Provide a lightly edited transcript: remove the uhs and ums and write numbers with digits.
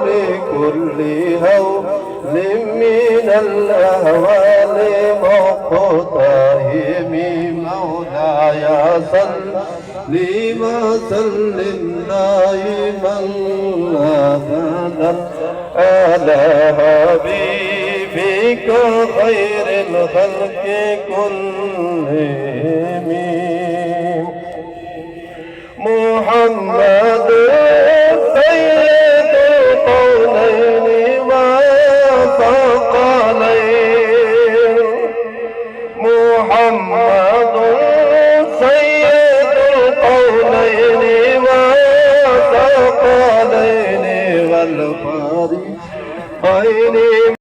لكل هول من الأهوال مقتهم مولاي صل وسلم دائما أبدا على حبيبك خير الخلق كلهم محمد سيد القولين والثقلين محمد سيد القولين والثقلين والفريقين